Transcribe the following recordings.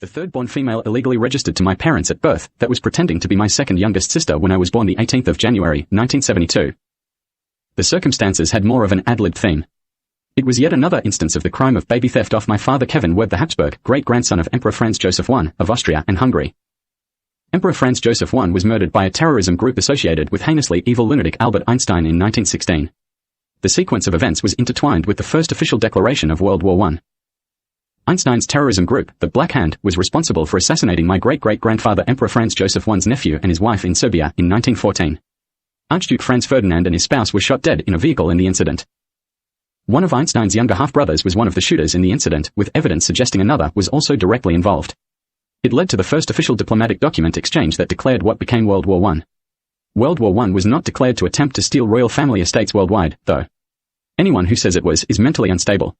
The third-born female illegally registered to my parents at birth that was pretending to be my second youngest sister when I was born the 18th of January, 1972. The circumstances had more of an ad-lib theme. It was yet another instance of the crime of baby theft off my father Kevin Webb the Habsburg, great-grandson of Emperor Franz Joseph I of Austria and Hungary. Emperor Franz Joseph I was murdered by a terrorism group associated with heinously evil lunatic Albert Einstein in 1916. The sequence of events was intertwined with the first official declaration of World War I. Einstein's terrorism group, the Black Hand, was responsible for assassinating my great-great-grandfather Emperor Franz Joseph I's nephew and his wife in Serbia in 1914. Archduke Franz Ferdinand and his spouse were shot dead in a vehicle in the incident. One of Einstein's younger half-brothers was one of the shooters in the incident, with evidence suggesting another was also directly involved. It led to the first official diplomatic document exchange that declared what became World War I. World War I was not declared to attempt to steal royal family estates worldwide, though. Anyone who says it was is mentally unstable.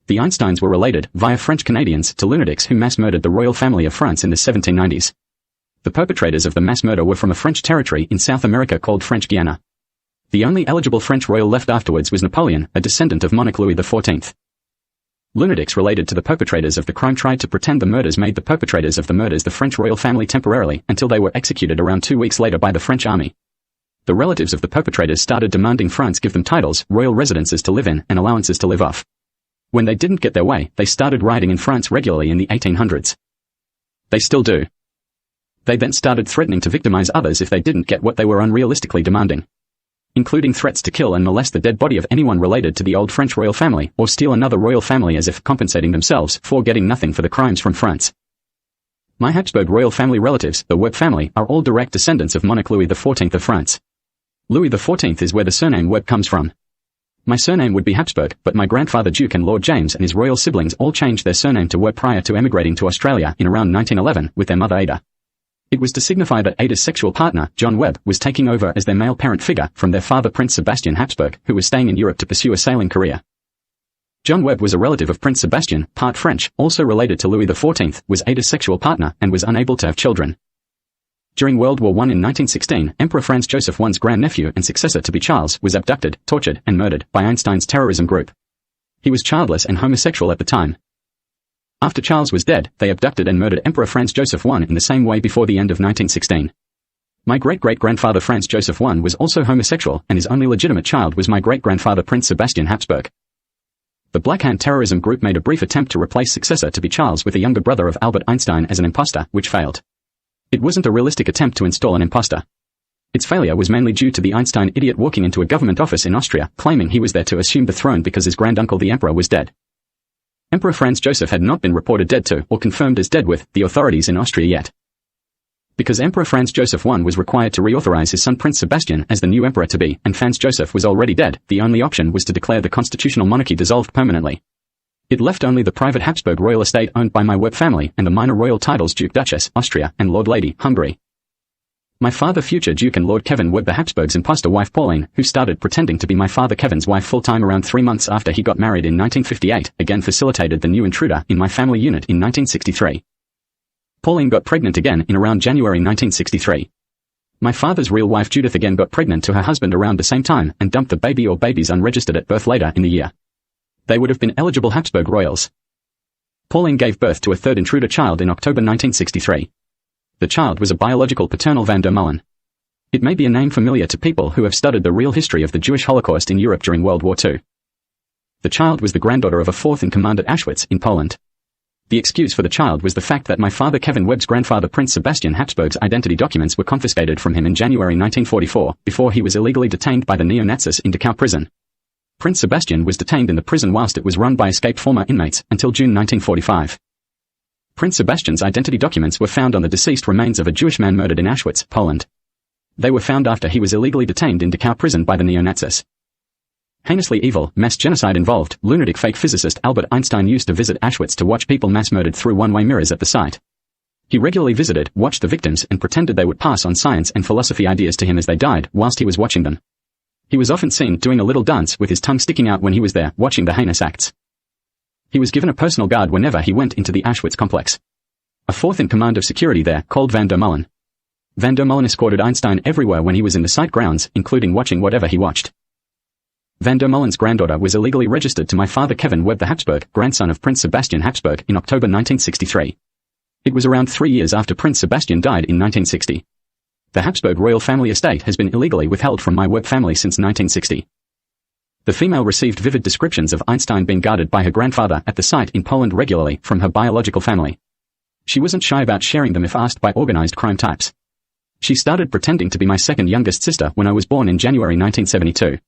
The Einsteins were related, via French Canadians, to lunatics who mass murdered the royal family of France in the 1790s. The perpetrators of the mass murder were from a French territory in South America called French Guiana. The only eligible French royal left afterwards was Napoleon, a descendant of monarch Louis XIV. Lunatics related to the perpetrators of the crime tried to pretend the murders made the perpetrators of the murders the French royal family temporarily until they were executed around 2 weeks later by the French army. The relatives of the perpetrators started demanding France give them titles, royal residences to live in, and allowances to live off. When they didn't get their way, they started rioting in France regularly in the 1800s. They still do. They then started threatening to victimize others if they didn't get what they were unrealistically demanding, including threats to kill and molest the dead body of anyone related to the old French royal family, or steal another royal family as if compensating themselves for getting nothing for the crimes from France. My Habsburg royal family relatives, the Webb family, are all direct descendants of monarch Louis XIV of France. Louis XIV is where the surname Webb comes from. My surname would be Habsburg, but my grandfather Duke and Lord James and his royal siblings all changed their surname to Webb prior to emigrating to Australia in around 1911 with their mother Ada. It was to signify that Ada's sexual partner, John Webb, was taking over as their male parent figure from their father Prince Sebastian Habsburg, who was staying in Europe to pursue a sailing career. John Webb was a relative of Prince Sebastian, part French, also related to Louis XIV, was Ada's sexual partner, and was unable to have children. During World War I in 1916, Emperor Franz Joseph I's grandnephew and successor to be Charles was abducted, tortured, and murdered by Einstein's terrorism group. He was childless and homosexual at the time. After Charles was dead, they abducted and murdered Emperor Franz Joseph I in the same way before the end of 1916. My great-great-grandfather Franz Joseph I was also homosexual, and his only legitimate child was my great-grandfather Prince Sebastian Habsburg. The Black Hand terrorism group made a brief attempt to replace successor to be Charles with a younger brother of Albert Einstein as an imposter, which failed. It wasn't a realistic attempt to install an imposter. Its failure was mainly due to the Einstein idiot walking into a government office in Austria, claiming he was there to assume the throne because his granduncle the emperor was dead. Emperor Franz Joseph had not been reported dead to, or confirmed as dead with, the authorities in Austria yet. Because Emperor Franz Joseph I was required to reauthorize his son Prince Sebastian as the new emperor-to-be, and Franz Joseph was already dead, the only option was to declare the constitutional monarchy dissolved permanently. It left only the private Habsburg royal estate owned by my Webb family and the minor royal titles Duke Duchess, Austria, and Lord Lady, Hungary. My father future Duke and Lord Kevin Webb the Habsburg's imposter wife Pauline, who started pretending to be my father Kevin's wife full-time around 3 months after he got married in 1958, again facilitated the new intruder in my family unit in 1963. Pauline got pregnant again in around January 1963. My father's real wife Judith again got pregnant to her husband around the same time and dumped the baby or babies unregistered at birth later in the year. They would have been eligible Habsburg royals. Pauline gave birth to a third intruder child in October 1963. The child was a biological paternal van der Mullen. It may be a name familiar to people who have studied the real history of the Jewish Holocaust in Europe during World War II. The child was the granddaughter of a fourth in command at Auschwitz in Poland. The excuse for the child was the fact that my father Kevin Webb's grandfather Prince Sebastian Habsburg's identity documents were confiscated from him in January 1944, before he was illegally detained by the neo-Nazis in Dachau prison. Prince Sebastian was detained in the prison whilst it was run by escaped former inmates until June 1945. Prince Sebastian's identity documents were found on the deceased remains of a Jewish man murdered in Auschwitz, Poland. They were found after he was illegally detained in Dachau prison by the neo-Nazis. Heinously evil, mass genocide involved, lunatic fake physicist Albert Einstein used to visit Auschwitz to watch people mass murdered through one-way mirrors at the site. He regularly visited, watched the victims, and pretended they would pass on science and philosophy ideas to him as they died whilst he was watching them. He was often seen doing a little dance with his tongue sticking out when he was there, watching the heinous acts. He was given a personal guard whenever he went into the Auschwitz complex. A fourth in command of security there, called van der Mullen. Van der Mullen escorted Einstein everywhere when he was in the site grounds, including watching whatever he watched. Van der Mullen's granddaughter was illegally registered to my father Kevin Webb the Habsburg, grandson of Prince Sebastian Habsburg, in October 1963. It was around 3 years after Prince Sebastian died in 1960. The Habsburg royal family estate has been illegally withheld from my work family since 1960. The female received vivid descriptions of Einstein being guarded by her grandfather at the site in Poland regularly from her biological family. She wasn't shy about sharing them if asked by organized crime types. She started pretending to be my second youngest sister when I was born in January 1972.